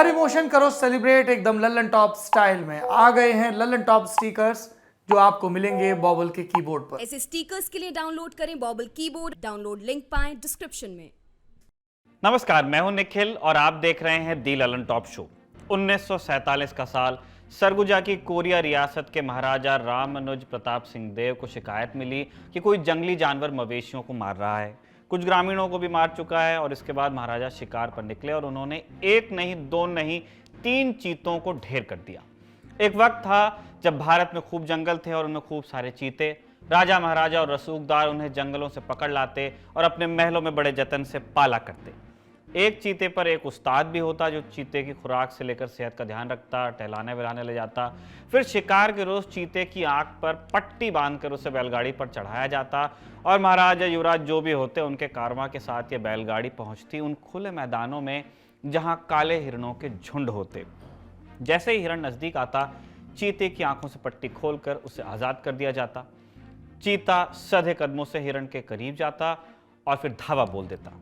हर emotion करो celebrate एकदम Lallan top style में। आ गए हैं लल्लन टॉप स्टिकर्स जो आपको मिलेंगे बॉबल के कीबोर्ड पर। ऐसे स्टिकर्स के लिए डाउनलोड करें बॉबल कीबोर्ड। डाउनलोड लिंक पाएं डिस्क्रिप्शन में। नमस्कार, मैं हूं निखिल और आप देख रहे हैं दी ललन टॉप शो। 1947 का साल। सरगुजा की कोरिया रियासत के महाराजा रामानुज प्रताप सिंह देव को शिकायत मिली कि कोई जंगली जानवर मवेशियों को मार रहा है। कुछ ग्रामीणों को भी मार चुका है और इसके बाद महाराजा शिकार पर निकले और उन्होंने एक नहीं, दो नहीं, 3 चीतों को ढेर कर दिया। एक वक्त था जब भारत में खूब जंगल थे और उनमें खूब सारे चीते। राजा, महाराजा और रसूखदार उन्हें जंगलों से पकड़ लाते और अपने महलों में बड़े जतन से पाला करते। एक चीते पर एक उस्ताद भी होता जो चीते की खुराक से लेकर सेहत का ध्यान रखता, टहलाने वहलाने ले जाता। फिर शिकार के रोज चीते की आंख पर पट्टी बांधकर उसे बैलगाड़ी पर चढ़ाया जाता और महाराज या युवराज जो भी होते उनके कारवां के साथ ये बैलगाड़ी पहुंचती उन खुले मैदानों में जहां काले हिरणों के झुंड होते। जैसे ही हिरण नजदीक आता, चीते की आंखों से पट्टी खोलकर उसे आजाद कर दिया जाता। चीता सधे कदमों से हिरण के करीब जाता और फिर धावा बोल देता।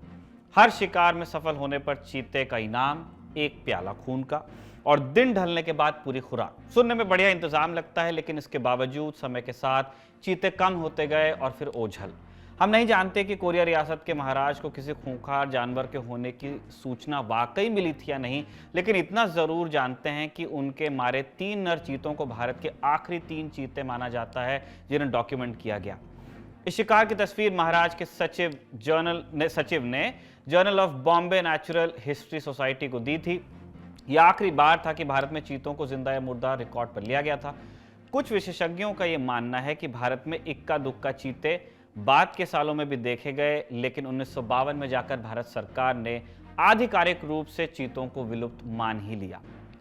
हर शिकार में सफल होने पर चीते का इनाम एक प्याला खून का और दिन ढलने के बाद पूरी खुराक। सुनने में बढ़िया इंतजाम लगता है, लेकिन इसके बावजूद समय के साथ चीते कम होते गए और फिर ओझल। हम नहीं जानते कि कोरिया रियासत के महाराज को किसी खूंखार जानवर के होने की सूचना वाकई मिली थी या नहीं, लेकिन इतना जरूर जानते हैं कि उनके मारे 3 नर चीतों को भारत के आखिरी 3 चीते माना जाता है जिन्हें डॉक्यूमेंट किया गया। इस शिकार की तस्वीर महाराज के सचिव ने journal of Bombay natural history society को दी थी। यह आखिरी बार था कि भारत में चीतों को जिंदा या मुर्दा रिकॉर्ड पर लिया गया था। कुछ विशेषज्ञों का यह मानना है कि भारत में इक्का दुक्का चीते बाद के सालों में भी देखे गए, लेकिन 1952 में जाकर भारत सरकार ने आधिकारिक रूप से चीतों को विलुप्त मान ही लिया।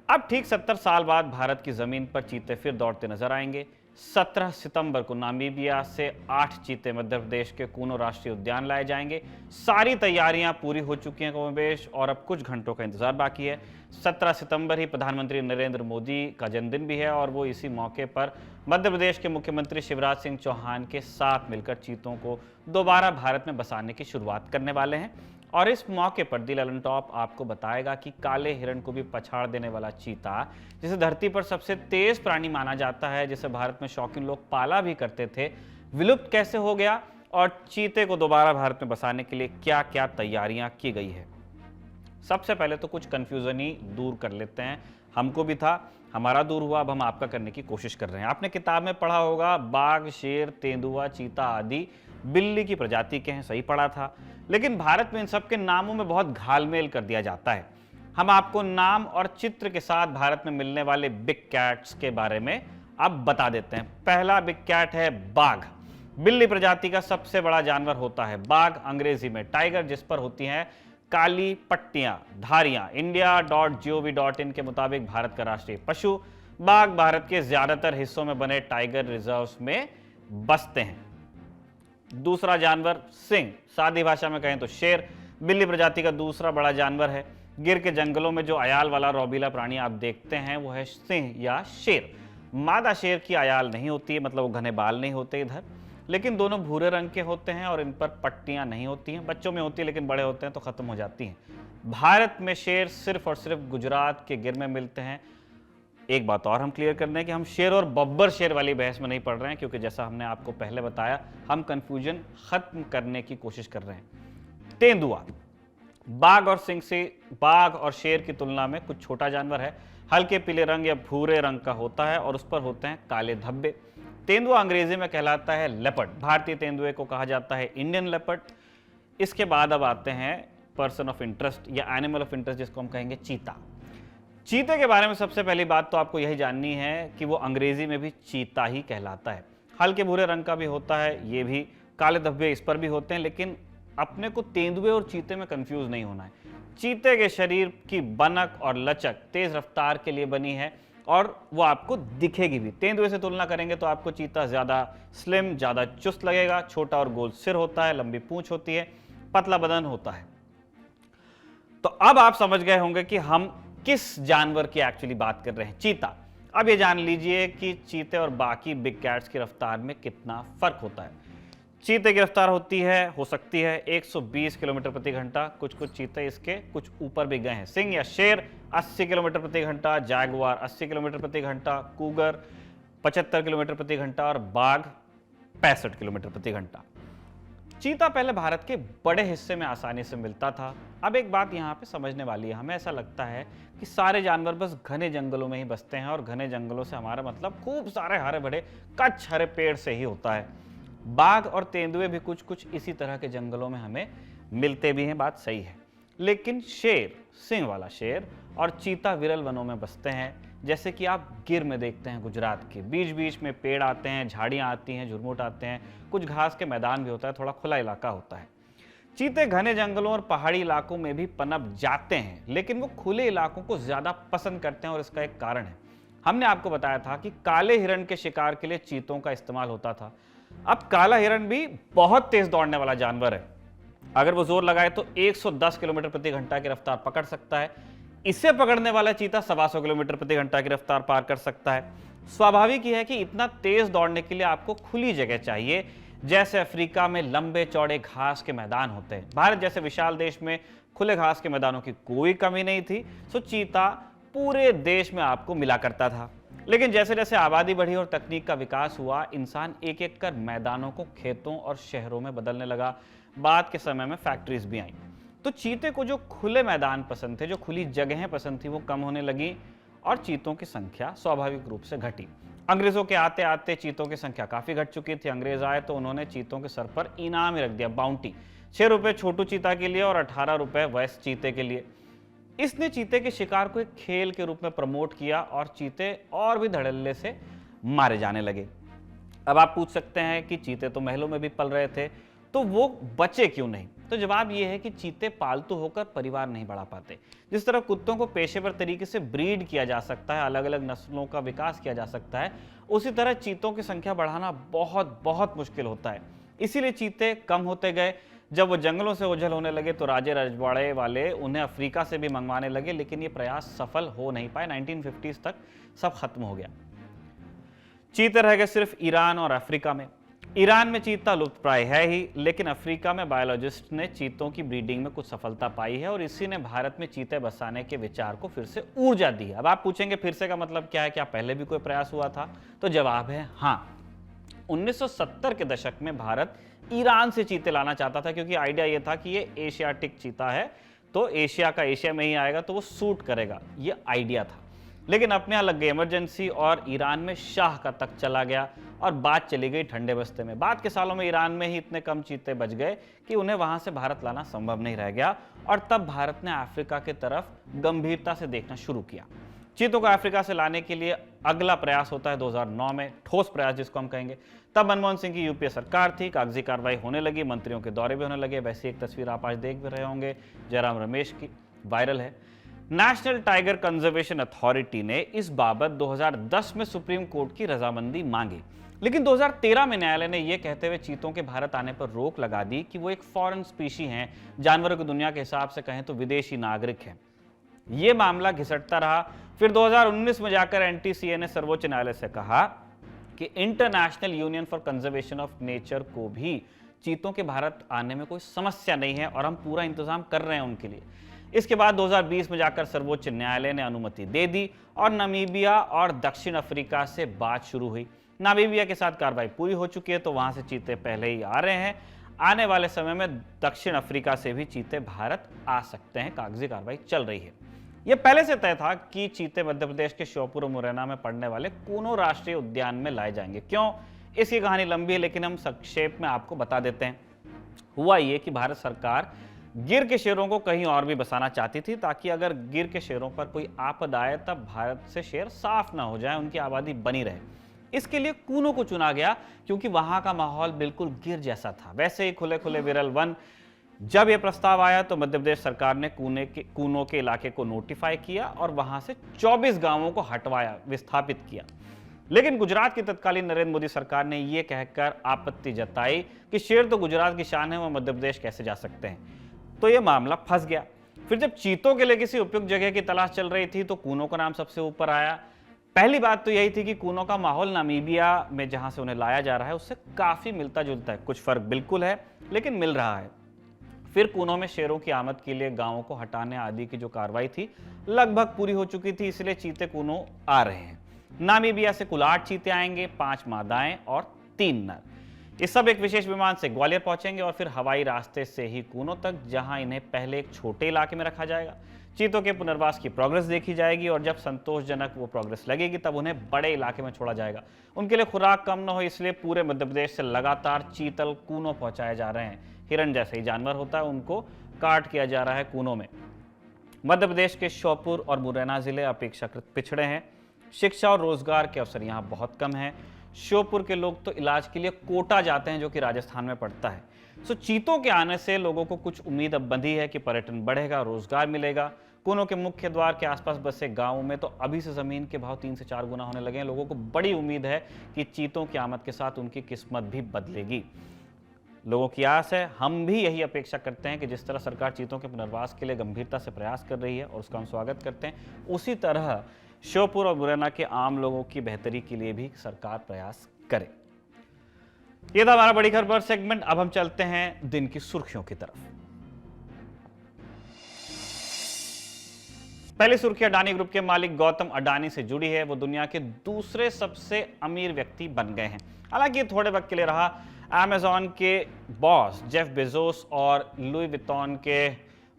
अब ठीक 70 साल बाद भारत की जमीन पर चीते फिर दौड़ते नजर आएंगे। 17 सितंबर को नामीबिया से 8 चीते मध्य प्रदेश के कूनो राष्ट्रीय उद्यान लाए जाएंगे। सारी तैयारियां पूरी हो चुकी हैं कमोबेश और अब कुछ घंटों का इंतजार बाकी है। 17 सितंबर ही प्रधानमंत्री नरेंद्र मोदी का जन्मदिन भी है और वो इसी मौके पर मध्य प्रदेश के मुख्यमंत्री शिवराज सिंह चौहान के साथ मिलकर चीतों को दोबारा भारत में बसाने की शुरुआत करने वाले हैं। और इस मौके पर दी ललन टॉप आपको बताएगा कि काले हिरण को भी पछाड़ देने वाला चीता, जिसे धरती पर सबसे तेज प्राणी माना जाता है, जिसे भारत में शौकीन लोग पाला भी करते थे, विलुप्त कैसे हो गया और चीते को दोबारा भारत में बसाने के लिए क्या क्या तैयारियां की गई है। सबसे पहले तो कुछ कंफ्यूजन ही दूर कर लेते हैं। हमको भी था, हमारा दूर हुआ, अब हम आपका करने की कोशिश कर रहे हैं। आपने किताब में पढ़ा होगा बाघ, शेर, तेंदुआ, चीता आदि बिल्ली की प्रजाति के हैं, सही पढ़ा था। लेकिन भारत में इन सब के नामों में बहुत घालमेल कर दिया जाता है। हम आपको नाम और चित्र के साथ भारत में मिलने वाले बिग कैट्स के बारे में अब बता देते हैं। पहला बिग कैट है बाघ। बिल्ली प्रजाति का सबसे बड़ा जानवर होता है बाघ, अंग्रेजी में टाइगर, जिस पर होती हैं काली पट्टियां, धारियां। india.gov.in के मुताबिक भारत का राष्ट्रीय पशु बाघ भारत के ज्यादातर हिस्सों में बने टाइगर रिजर्व्स में बसते हैं। दूसरा जानवर सिंह, सादी भाषा में कहें तो शेर, बिल्ली प्रजाति का दूसरा बड़ा जानवर है। गिर के जंगलों में जो अयाल वाला रौबीला प्राणी आप देखते हैं वो है सिंह या शेर। मादा शेर की अयाल नहीं होती है, मतलब वो घने बाल नहीं होते इधर, लेकिन दोनों भूरे रंग के होते हैं और इन पर पट्टियां नहीं होती हैं। बच्चों में होती है लेकिन बड़े होते हैं तो खत्म हो जाती हैं। भारत में शेर सिर्फ और सिर्फ गुजरात के गिर में मिलते हैं। एक बात और हम क्लियर कर दें कि हम शेर और बब्बर शेर वाली बहस में नहीं पढ़ रहे हैं, क्योंकि जैसा हमने आपको पहले बताया हम कंफ्यूजन खत्म करने की कोशिश कर रहे हैं। तेंदुआ बाघ और शेर की तुलना में कुछ छोटा जानवर है। हल्के पीले रंग या भूरे रंग का होता है और उस पर होते हैं काले धब्बे। तेंदुआ अंग्रेजी में कहलाता है लेपर्ड। भारतीय तेंदुए को कहा जाता है इंडियन लेपर्ड। इसके बाद अब आते हैं पर्सन ऑफ इंटरेस्ट या एनिमल ऑफ इंटरेस्ट, जिसको हम कहेंगे चीता। चीते के बारे में सबसे पहली बात तो आपको यही जाननी है कि वो अंग्रेजी में भी चीता ही कहलाता है। हल्के भूरे रंग का भी होता है, ये भी काले धब्बे इस पर भी होते हैं, लेकिन अपने को तेंदुए और चीते में कंफ्यूज नहीं होना है। चीते के शरीर की बनक और लचक तेज रफ्तार के लिए बनी है और वो आपको दिखेगी भी। तेंदुए से तुलना करेंगे तो आपको चीता ज्यादा स्लिम, ज्यादा चुस्त लगेगा। छोटा और गोल सिर होता है, लंबी पूंछ होती है, पतला बदन होता है। तो अब आप समझ गए होंगे कि हम किस जानवर की एक्चुअली बात कर रहे हैं, चीता। अब ये जान लीजिए कि चीते और बाकी बिग कैट्स की रफ्तार में कितना फर्क होता है। चीते की रफ्तार हो सकती है 120 किलोमीटर प्रति घंटा। कुछ चीते इसके कुछ ऊपर भी गए हैं। सिंह या शेर 80 किलोमीटर प्रति घंटा, जैगुआर 80 किलोमीटर प्रति घंटा, कूगर 75 किलोमीटर प्रति घंटा और बाघ 65 किलोमीटर प्रति घंटा। चीता पहले भारत के बड़े हिस्से में आसानी से मिलता था। अब एक बात यहाँ पे समझने वाली है, हमें ऐसा लगता है कि सारे जानवर बस घने जंगलों में ही बसते हैं और घने जंगलों से हमारा मतलब खूब सारे हरे भरे कच्छ हरे पेड़ से ही होता है। बाघ और तेंदुए भी कुछ कुछ इसी तरह के जंगलों में हमें मिलते भी हैं, बात सही है। लेकिन शेर, सिंह वाला शेर और चीता विरल वनों में बसते हैं, जैसे कि आप गिर में देखते हैं गुजरात के। बीच बीच में पेड़ आते हैं, झाड़ियाँ आती हैं, झुरमुट आते हैं, कुछ घास के मैदान भी होता है, थोड़ा खुला इलाका होता है। चीते घने जंगलों और पहाड़ी इलाकों में भी पनप जाते हैं, लेकिन वो खुले इलाकों को ज़्यादा पसंद करते हैं और इसका एक कारण है। हमने आपको बताया था कि काले हिरण के शिकार के लिए चीतों का इस्तेमाल होता था। अब काला हिरण भी बहुत तेज दौड़ने वाला जानवर है। अगर वो जोर लगाए तो 110 किलोमीटर प्रति घंटा की रफ्तार पकड़ सकता है। इसे पकड़ने वाला चीता 125 किलोमीटर प्रति घंटा की रफ्तार पार कर सकता है। स्वाभाविक ही है कि इतना तेज दौड़ने के लिए आपको खुली जगह चाहिए, जैसे अफ्रीका में लंबे चौड़े घास के मैदान होते हैं। भारत जैसे विशाल देश में खुले घास के मैदानों की कोई कमी नहीं थी, सो चीता पूरे देश में आपको मिला करता था। लेकिन जैसे जैसे आबादी बढ़ी और तकनीक का विकास हुआ, इंसान एक एक कर मैदानों को खेतों और शहरों में बदलने लगा। बाद के समय में फैक्ट्रीज भी आई, तो चीते को जो खुले मैदान पसंद थे, जो खुली जगहें पसंद थी, वो कम होने लगी और चीतों की संख्या स्वाभाविक रूप से घटी। अंग्रेजों के आते आते चीतों की संख्या काफी घट चुकी थी। अंग्रेज आए तो उन्होंने चीतों के सर पर इनाम ही रख दिया, बाउंटी। 6 रुपए छोटू चीता के लिए और 18 रुपए वयस्क चीते के लिए। इसने चीते के शिकार को एक खेल के रूप में प्रमोट किया और चीते और भी धड़ल्ले से मारे जाने लगे। अब आप पूछ सकते हैं कि चीते तो महलों में भी पल रहे थे, तो वो बचे क्यों नहीं? तो जवाब ये है कि चीते पालतू होकर परिवार नहीं बढ़ा पाते। जिस तरह कुत्तों को पेशेवर तरीके से ब्रीड किया जा सकता है, अलग अलग नस्लों का विकास किया जा सकता है, उसी तरह चीतों की संख्या बढ़ाना बहुत बहुत मुश्किल होता है। इसीलिए चीते कम होते गए। जब वो जंगलों से ओझल होने लगे तो राजे रजवाड़े वाले उन्हें अफ्रीका से भी मंगवाने लगे, लेकिन ये प्रयास सफल हो नहीं पाए। 1950s तक सब खत्म हो गया। चीते रह गए सिर्फ ईरान और अफ्रीका में। ईरान में चीता लुप्त प्राय है ही, लेकिन अफ्रीका में बायोलॉजिस्ट ने चीतों की ब्रीडिंग में कुछ सफलता पाई है और इसी ने भारत में चीते बसाने के विचार को फिर से ऊर्जा दी है। अब आप पूछेंगे फिर से का मतलब क्या है, क्या पहले भी कोई प्रयास हुआ था? तो जवाब है हाँ। 1970 के दशक में भारत ईरान से चीते लाना चाहता था, क्योंकि आइडिया यह था कि ये एशियाटिक चीता है, तो एशिया का एशिया में ही आएगा तो वो सूट करेगा, ये आइडिया था। लेकिन अपने यहाँ लग गई इमरजेंसी और ईरान में शाह का तख्त चला गया और बात चली गई ठंडे बस्ते में। बाद के सालों में ईरान में ही इतने कम चीते बच गए कि उन्हें वहां से भारत लाना संभव नहीं रह गया और तब भारत ने अफ्रीका की तरफ गंभीरता से देखना शुरू किया। चीतों को अफ्रीका से लाने के लिए अगला प्रयास होता है 2009 में, ठोस प्रयास जिसको हम कहेंगे। तब मनमोहन सिंह की यूपीए सरकार थी, कागजी कार्रवाई होने लगी, मंत्रियों के दौरे भी होने लगे। वैसी एक तस्वीर आप आज देख भी रहे होंगे, जयराम रमेश की, वायरल है। नेशनल टाइगर कंजर्वेशन अथॉरिटी ने इस बाबत 2010 में सुप्रीम कोर्ट की रजामंदी मांगी, लेकिन 2013 में न्यायालय ने यह कहते हुए चीतों के भारत आने पर रोक लगा दी कि वो एक फॉरेन स्पीशी हैं, जानवरों की दुनिया के हिसाब से कहें तो विदेशी नागरिक हैं। यह मामला घिसटता रहा। फिर 2019 में जाकर एनटीसीए ने सर्वोच्च न्यायालय से कहा कि international union for conservation of nature को भी चीतों के भारत आने में कोई समस्या नहीं है और हम पूरा इंतजाम कर रहे हैं उनके लिए। इसके बाद 2020 में जाकर सर्वोच्च न्यायालय ने अनुमति दे दी और नामीबिया और दक्षिण अफ्रीका से बात शुरू हुई। नामीबिया के साथ कार्रवाई पूरी हो चुकी है, तो वहां से चीते पहले ही आ रहे हैं। आने वाले समय में दक्षिण अफ्रीका से भी चीते भारत आ सकते हैं, कागजी कार्रवाई चल रही है। यह पहले से तय था कि चीते मध्य प्रदेश के श्योपुर और मुरैना में पड़ने वाले कूनो राष्ट्रीय उद्यान में लाए जाएंगे। क्यों? इसकी कहानी लंबी है, लेकिन हम संक्षेप में आपको बता देते हैं। हुआ ये कि भारत सरकार गिर के शेरों को कहीं और भी बसाना चाहती थी, ताकि अगर गिर के शेरों पर कोई आपद आए तब भारत से शेर साफ ना हो जाए, उनकी आबादी बनी रहे। इसके लिए कूनो को चुना गया, क्योंकि वहां का माहौल बिल्कुल गिर जैसा था। वैसे ही खुले खुले विरल वन। जब यह प्रस्ताव आया तो मध्य प्रदेश सरकार ने कूनो के इलाके को नोटिफाई किया और वहां से 24 गांवों को हटवाया, विस्थापित किया। लेकिन गुजरात की तत्कालीन नरेंद्र मोदी सरकार ने यह कहकर आपत्ति जताई कि शेर तो गुजरात की शान है, वह मध्य प्रदेश कैसे जा सकते हैं। तो यह मामला फंस गया। फिर जब चीतों के लिए किसी उपयुक्त जगह की तलाश चल रही थी तो कूनो का नाम सबसे ऊपर आया। पहली बात तो यही थी कि कूनो का माहौल नामीबिया में जहां से उन्हें लाया जा रहा है उससे काफी मिलता जुलता है। कुछ फर्क बिल्कुल है, लेकिन मिल रहा है। फिर कूनों में शेरों की आमद के लिए गांवों को हटाने आदि की जो कार्रवाई थी लगभग पूरी हो चुकी थी, इसलिए चीते कूनों आ रहे हैं। नामीबिया से कुल 8 चीते आएंगे, 5 मादाएं और 3 नर। ये सब एक विशेष विमान से ग्वालियर पहुंचेंगे और फिर हवाई रास्ते से ही कूनों तक, जहां इन्हें पहले एक छोटे इलाके में रखा जाएगा। चीतों के पुनर्वास की प्रोग्रेस देखी जाएगी और जब संतोषजनक वो प्रोग्रेस लगेगी तब उन्हें बड़े इलाके में छोड़ा जाएगा। उनके लिए खुराक कम न हो, इसलिए पूरे मध्य प्रदेश से लगातार चीतल कूनों पहुंचाए जा रहे हैं। हिरण जैसे ही जानवर होता है, उनको काट किया जा रहा है कूनों में। मध्य प्रदेश के श्योपुर और मुरैना जिले अपेक्षाकृत पिछड़े हैं। शिक्षा और रोजगार के अवसर यहाँ बहुत कम हैं। श्योपुर के लोग तो इलाज के लिए कोटा जाते हैं, जो कि राजस्थान में पड़ता है। चीतों के आने से लोगों को कुछ उम्मीद अब बंधी है कि पर्यटन बढ़ेगा, रोजगार मिलेगा। कूनों के मुख्य द्वार के आसपास बसे गांवों में तो अभी से जमीन के भाव 3 से 4 गुना होने लगे हैं। लोगों को बड़ी उम्मीद है कि चीतों की आमद के साथ उनकी किस्मत भी बदलेगी। लोगों की आस है, हम भी यही अपेक्षा करते हैं कि जिस तरह सरकार चीतों के पुनर्वास के लिए गंभीरता से प्रयास कर रही है और उसका हम स्वागत करते हैं, उसी तरह श्योपुर और मुरैना के आम लोगों की बेहतरी के लिए भी सरकार प्रयास करे। यह था हमारा बड़ी खबर सेगमेंट। अब हम चलते हैं दिन की सुर्खियों की तरफ। पहली सुर्खी अडानी ग्रुप के मालिक गौतम अडानी से जुड़ी है। वो दुनिया के दूसरे सबसे अमीर व्यक्ति बन गए हैं। हालांकि थोड़े वक्त के लिए रहा। अमेज़न के बॉस जेफ बेजोस और लुई विटॉन के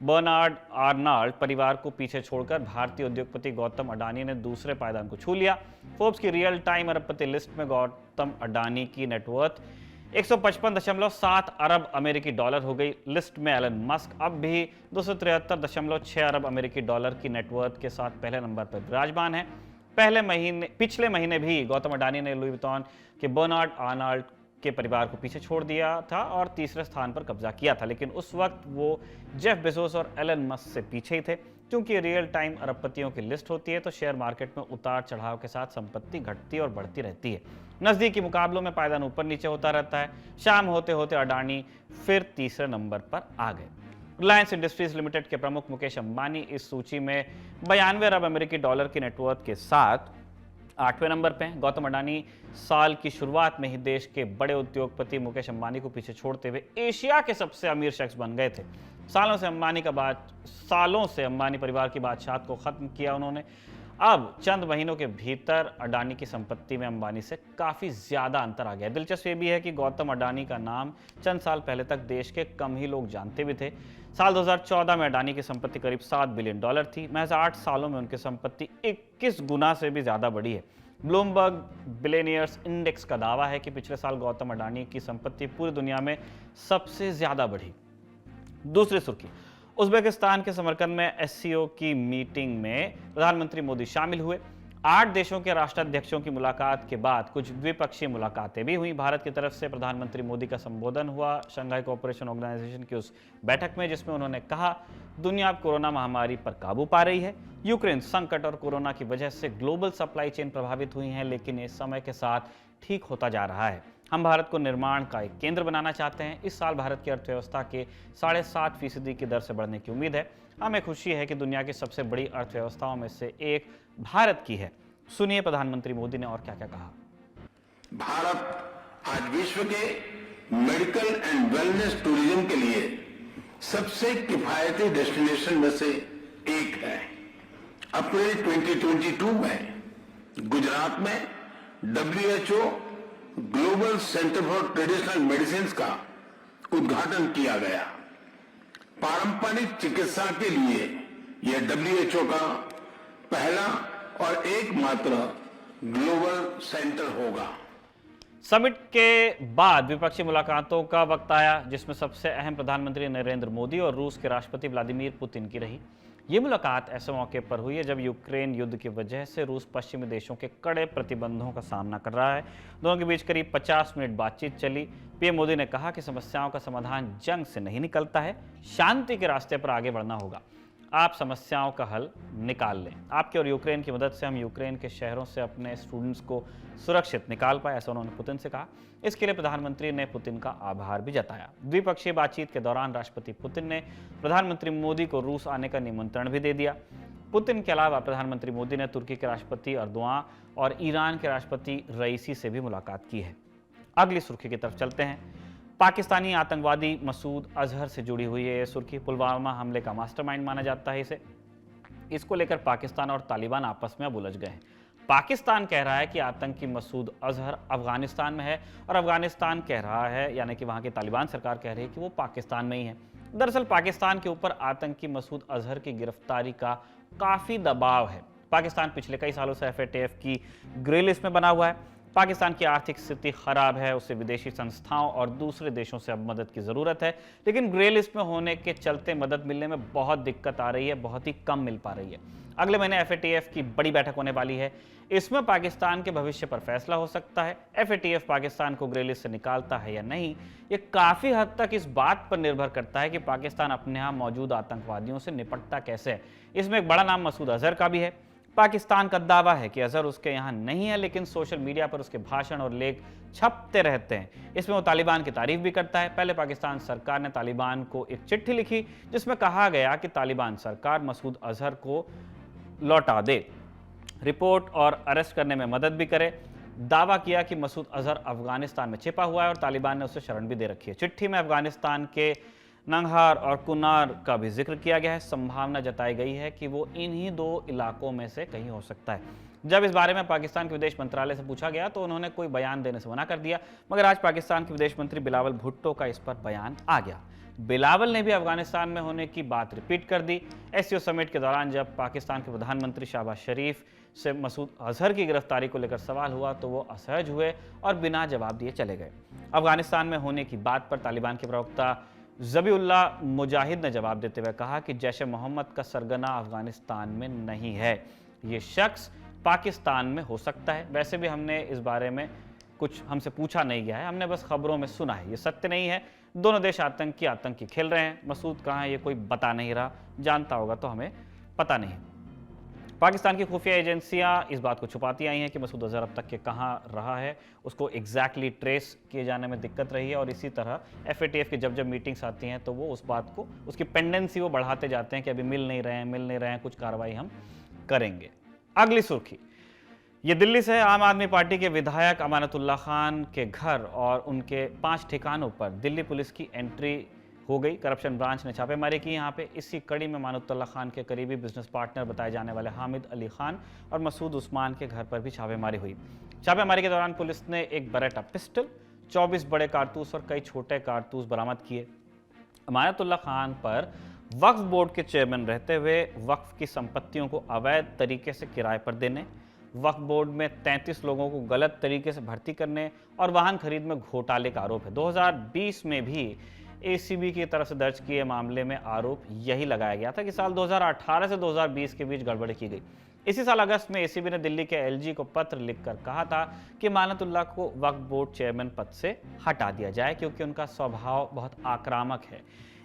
बर्नार्ड आर्नल्ड परिवार को पीछे छोड़कर भारतीय उद्योगपति गौतम अडानी ने दूसरे पायदान को छू लिया। फोर्ब्स की रियल टाइम अरबपति लिस्ट में गौतम अडानी की नेटवर्थ 155.7 अरब अमेरिकी डॉलर हो गई। लिस्ट में एलन मस्क अब भी 273.6 अरब अमेरिकी डॉलर की नेटवर्थ के साथ पहले नंबर पर विराजमान है। पिछले महीने भी गौतम अडानी ने लुई विटॉन के बर्नार्ड आर्नल्ड के परिवार को पीछे छोड़ दिया था और तीसरे स्थान पर कब्जा किया था, लेकिन उस वक्त वो जेफ बेजोस और एलन मस्क से पीछे ही थे। क्योंकि रियल टाइम अरबपतियों की लिस्ट होती है तो शेयर मार्केट में उतार चढ़ाव के साथ संपत्ति घटती और बढ़ती रहती है। नजदीकी मुकाबलों में पायदान ऊपर नीचे होता रहता है। शाम होते होते अडानी फिर तीसरे नंबर पर आ गए। रिलायंस इंडस्ट्रीज लिमिटेड के प्रमुख मुकेश अंबानी इस सूची में 92 अरब अमेरिकी डॉलर की नेटवर्थ के साथ 8वें नंबर पे हैं। गौतम अडानी साल की शुरुआत में ही देश के बड़े उद्योगपति मुकेश अंबानी को पीछे छोड़ते हुए एशिया के सबसे अमीर शख्स बन गए थे। सालों से अंबानी परिवार की बादशाहत को खत्म किया उन्होंने। अब चंद महीनों के भीतर अडानी की संपत्ति में अंबानी से काफी ज्यादा अंतर आ गया। दिलचस्प ये भी है कि गौतम अडानी का नाम चंद साल पहले तक देश के कम ही लोग जानते भी थे। साल 2014 में अडानी की संपत्ति करीब $7 बिलियन थी। महज 8 सालों में उनकी संपत्ति 21 गुना से भी ज्यादा बढ़ी है। ब्लूमबर्ग बिलियनियर्स इंडेक्स का दावा है कि पिछले साल गौतम अडानी की संपत्ति पूरी दुनिया में सबसे ज्यादा बढ़ी। दूसरी सुर्खी, उज्बेकिस्तान के समरकंद में एससीओ की मीटिंग में प्रधानमंत्री मोदी शामिल हुए। 8 देशों के राष्ट्राध्यक्षों की मुलाकात के बाद कुछ द्विपक्षीय मुलाकातें भी हुई। भारत की तरफ से प्रधानमंत्री मोदी का संबोधन हुआ शंघाई कोऑपरेशन ऑर्गेनाइजेशन की उस बैठक में, जिसमें उन्होंने कहा दुनिया कोरोना महामारी पर काबू पा रही है। यूक्रेन संकट और कोरोना की वजह से ग्लोबल सप्लाई चेन प्रभावित हुई हैं, लेकिन ये समय के साथ ठीक होता जा रहा है। हम भारत को निर्माण का एक केंद्र बनाना चाहते हैं। इस साल भारत की अर्थव्यवस्था के 7.5% की दर से बढ़ने की उम्मीद है। हमें खुशी है कि दुनिया की सबसे बड़ी अर्थव्यवस्थाओं में से एक भारत की है। सुनिए प्रधानमंत्री मोदी ने और क्या क्या कहा। भारत आज विश्व के मेडिकल एंड वेलनेस टूरिज्म के लिए सबसे किफायती डेस्टिनेशन में से एक है। अप्रैल 2022 में गुजरात में WHO global centre for traditional medicine का उद्घाटन किया गया। पारंपरिक चिकित्सा के लिए यह WHO का पहला और एकमात्र ग्लोबल सेंटर होगा। समिट के बाद विपक्षी मुलाकातों का वक्त आया, जिसमें सबसे अहम प्रधानमंत्री नरेंद्र मोदी और रूस के राष्ट्रपति व्लादिमीर पुतिन की रही। ये मुलाकात ऐसे मौके पर हुई है जब यूक्रेन युद्ध की वजह से रूस पश्चिमी देशों के कड़े प्रतिबंधों का सामना कर रहा है। दोनों के बीच करीब 50 मिनट बातचीत चली। पीएम मोदी ने कहा कि समस्याओं का समाधान जंग से नहीं निकलता है, शांति के रास्ते पर आगे बढ़ना होगा। आप समस्याओं का हल निकाल लें। आपके और यूक्रेन की मदद से हम यूक्रेन के शहरों से अपने स्टूडेंट्स को सुरक्षित निकाल पाए, ऐसा उन्होंने पुतिन से कहा। इसके लिए प्रधानमंत्री ने पुतिन का आभार भी जताया। द्विपक्षीय बातचीत के दौरान राष्ट्रपति पुतिन ने प्रधानमंत्री मोदी को रूस आने का निमंत्रण भी दे दिया। पुतिन के अलावा प्रधानमंत्री मोदी ने तुर्की के राष्ट्रपति अर्दोआन और ईरान के राष्ट्रपति रईसी से भी मुलाकात की है। अगली सुर्खी की तरफ चलते हैं। पाकिस्तानी आतंकवादी मसूद अजहर से जुड़ी हुई है ये सुर्खी। पुलवामा हमले का मास्टरमाइंड माना जाता है इसे। इसको लेकर पाकिस्तान और तालिबान आपस में अब उलझ गए हैं। पाकिस्तान कह रहा है कि आतंकी मसूद अजहर अफगानिस्तान में है और अफगानिस्तान कह रहा है, यानी कि वहां की तालिबान सरकार कह रही है कि वो पाकिस्तान में ही है। दरअसल पाकिस्तान के ऊपर आतंकी मसूद अजहर की गिरफ्तारी का काफी दबाव है। पाकिस्तान पिछले कई सालों से FATF की ग्रे लिस्ट में बना हुआ है। पाकिस्तान की आर्थिक स्थिति खराब है, उसे विदेशी संस्थाओं और दूसरे देशों से अब मदद की जरूरत है, लेकिन ग्रे लिस्ट में होने के चलते मदद मिलने में बहुत दिक्कत आ रही है, बहुत ही कम मिल पा रही है। अगले महीने FATF की बड़ी बैठक होने वाली है। इसमें पाकिस्तान के भविष्य पर फैसला हो सकता है। FATF पाकिस्तान को ग्रे लिस्ट से निकालता है या नहीं, ये काफी हद तक इस बात पर निर्भर करता है कि पाकिस्तान अपने यहाँ मौजूद आतंकवादियों से निपटता कैसे है। इसमें एक बड़ा नाम मसूद अजहर का भी है। पाकिस्तान का दावा है कि अजहर उसके यहाँ नहीं है, लेकिन सोशल मीडिया पर उसके भाषण और लेख छपते रहते हैं। इसमें वो तालिबान की तारीफ भी करता है। पहले पाकिस्तान सरकार ने तालिबान को एक चिट्ठी लिखी जिसमें कहा गया कि तालिबान सरकार मसूद अजहर को लौटा दे, रिपोर्ट और अरेस्ट करने में मदद भी करे। दावा किया कि मसूद अजहर अफगानिस्तान में छिपा हुआ है और तालिबान ने उसे शरण भी दे रखी है। चिट्ठी में अफगानिस्तान के नंगहार और कुनार का भी जिक्र किया गया है। संभावना जताई गई है कि वो इन्हीं दो इलाकों में से कहीं हो सकता है। जब इस बारे में पाकिस्तान के विदेश मंत्रालय से पूछा गया तो उन्होंने कोई बयान देने से मना कर दिया, मगर आज पाकिस्तान के विदेश मंत्री बिलावल भुट्टो का इस पर बयान आ गया। बिलावल ने भी अफगानिस्तान में होने की बात रिपीट कर दी। SCO समिट के दौरान जब पाकिस्तान के प्रधानमंत्री शहबाज शरीफ से मसूद अजहर की गिरफ्तारी को लेकर सवाल हुआ तो वो असहज हुए और बिना जवाब दिए चले गए। अफगानिस्तान में होने की बात पर तालिबान के प्रवक्ता ज़बीउल्लाह मुजाहिद ने जवाब देते हुए कहा कि जैश ए मोहम्मद का सरगना अफगानिस्तान में नहीं है, ये शख्स पाकिस्तान में हो सकता है। वैसे भी हमने इस बारे में कुछ हमसे पूछा नहीं गया है, हमने बस खबरों में सुना है, ये सत्य नहीं है। दोनों देश आतंकी खेल रहे हैं। मसूद कहाँ है ये कोई बता नहीं रहा, जानता होगा तो हमें पता नहीं। पाकिस्तान की खुफिया एजेंसियां इस बात को छुपाती आई हैं कि मसूद अजहर अब तक के कहाँ रहा है, उसको एग्जैक्टली ट्रेस किए जाने में दिक्कत रही है। और इसी तरह FATF की जब जब मीटिंग्स आती हैं तो वो उस बात को, उसकी पेंडेंसी वो बढ़ाते जाते हैं कि अभी मिल नहीं रहे हैं, कुछ कार्रवाई हम करेंगे। अगली सुर्खी ये दिल्ली से आम आदमी पार्टी के विधायक अमानतुल्लाह खान के घर और उनके 5 ठिकानों पर दिल्ली पुलिस की एंट्री हो गई। करप्शन ब्रांच ने छापेमारी की यहाँ पे। इसी कड़ी में अमानतुल्लाह खान के करीबी बिजनेस पार्टनर बताए जाने वाले हामिद अली खान और मसूद उस्मान के घर पर भी छापेमारी हुई। छापेमारी के दौरान पुलिस ने एक बरेटा पिस्टल, 24 बड़े कारतूस और कई छोटे कारतूस बरामद किए। अमानतुल्लाह खान पर वक्फ बोर्ड के चेयरमैन रहते हुए वक्फ की संपत्तियों को अवैध तरीके से किराए पर देने, वक्फ बोर्ड में 33 लोगों को गलत तरीके से भर्ती करने और वाहन खरीद में घोटाले का आरोप है। 2020 में भी ACB की तरफ से दर्ज किए मामले में आरोप यही लगाया गया था कि साल 2018 से 2020 के बीच गड़बड़ी की गई। इसी साल अगस्त में ACB ने दिल्ली के LG को पत्र लिखकर कहा था कि अमानतुल्लाह को वक्फ बोर्ड चेयरमैन पद से हटा दिया जाए क्योंकि उनका स्वभाव बहुत आक्रामक है,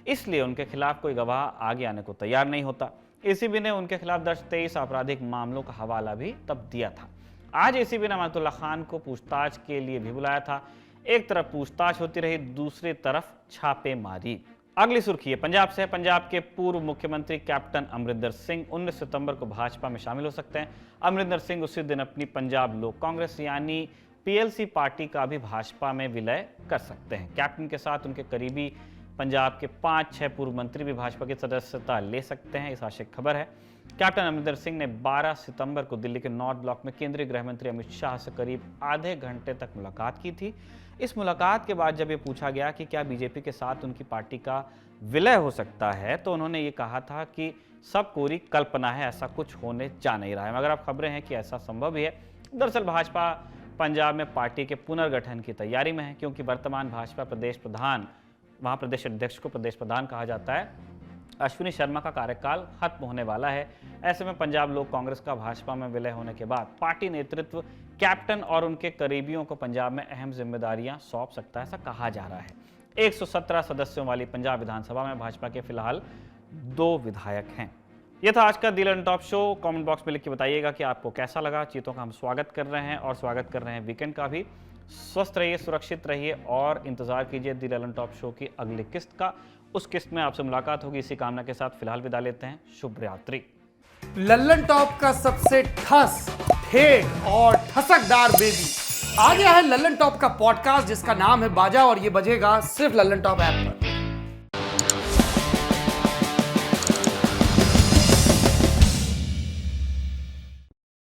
इसलिए उनके खिलाफ कोई गवाह आगे आने को तैयार नहीं होता। ACB ने उनके खिलाफ दर्ज 23 आपराधिक मामलों का हवाला भी तब दिया था। आज ACB ने अमानतुल्लाह खान को पूछताछ के लिए भी बुलाया था। एक तरफ पूछताछ होती रही, दूसरी तरफ छापेमारी। अगली सुर्खी है पंजाब से। पंजाब के पूर्व मुख्यमंत्री कैप्टन अमरिंदर सिंह 19 सितंबर को भाजपा में शामिल हो सकते हैं। अमरिंदर सिंह उसी दिन अपनी पंजाब लोक कांग्रेस यानी PLC पार्टी का भी भाजपा में विलय कर सकते हैं। कैप्टन के साथ उनके करीबी पंजाब के 5-6 पूर्व मंत्री भी भाजपा की सदस्यता ले सकते हैं, इस आशय खबर है। कैप्टन अमरिंदर सिंह ने 12 सितंबर को दिल्ली के नॉर्थ ब्लॉक में केंद्रीय गृह मंत्री अमित शाह से करीब आधे घंटे तक मुलाकात की थी। इस मुलाकात के बाद जब ये पूछा गया कि क्या बीजेपी के साथ उनकी पार्टी का विलय हो सकता है तो उन्होंने ये कहा था कि सब कोरी कल्पना है, ऐसा कुछ होने जा नहीं रहा है, मगर अब खबरें हैं कि ऐसा संभव भी है। दरअसल भाजपा पंजाब में पार्टी के पुनर्गठन की तैयारी में है क्योंकि वर्तमान भाजपा प्रदेश प्रधान, वहाँ प्रदेश अध्यक्ष को प्रदेश प्रधान कहा जाता है, अश्विनी शर्मा का कार्यकाल खत्म होने वाला है। ऐसे में पंजाब लोक कांग्रेस का भाजपा में विलय होने के बाद पार्टी नेतृत्व कैप्टन और उनके करीबियों को पंजाब में अहम जिम्मेदारियां सौंप सकता है, ऐसा कहा जा रहा है। 117 सदस्यों वाली पंजाब विधानसभा में भाजपा के फिलहाल 2 विधायक हैं। यह था आज का the Lallantop show. Comment box में लिख के बताइएगा कि आपको कैसा लगा। चीतों का हम स्वागत कर रहे हैं और स्वागत कर रहे हैं वीकेंड का भी। स्वस्थ रहिए, सुरक्षित रहिए और इंतजार कीजिए दी ललन टॉप शो की अगली किस्त का। उस किस्त में आपसे मुलाकात होगी। इसी कामना के साथ फिलहाल विदा लेते हैं। शुभ रात्रि। लल्लन टॉप का सबसे ठस, ठेठ और ठसकदार बेबी आ गया है लल्लन टॉप का पॉडकास्ट जिसका नाम है बाजा और ये बजेगा सिर्फ लल्लन टॉप ऐप पर।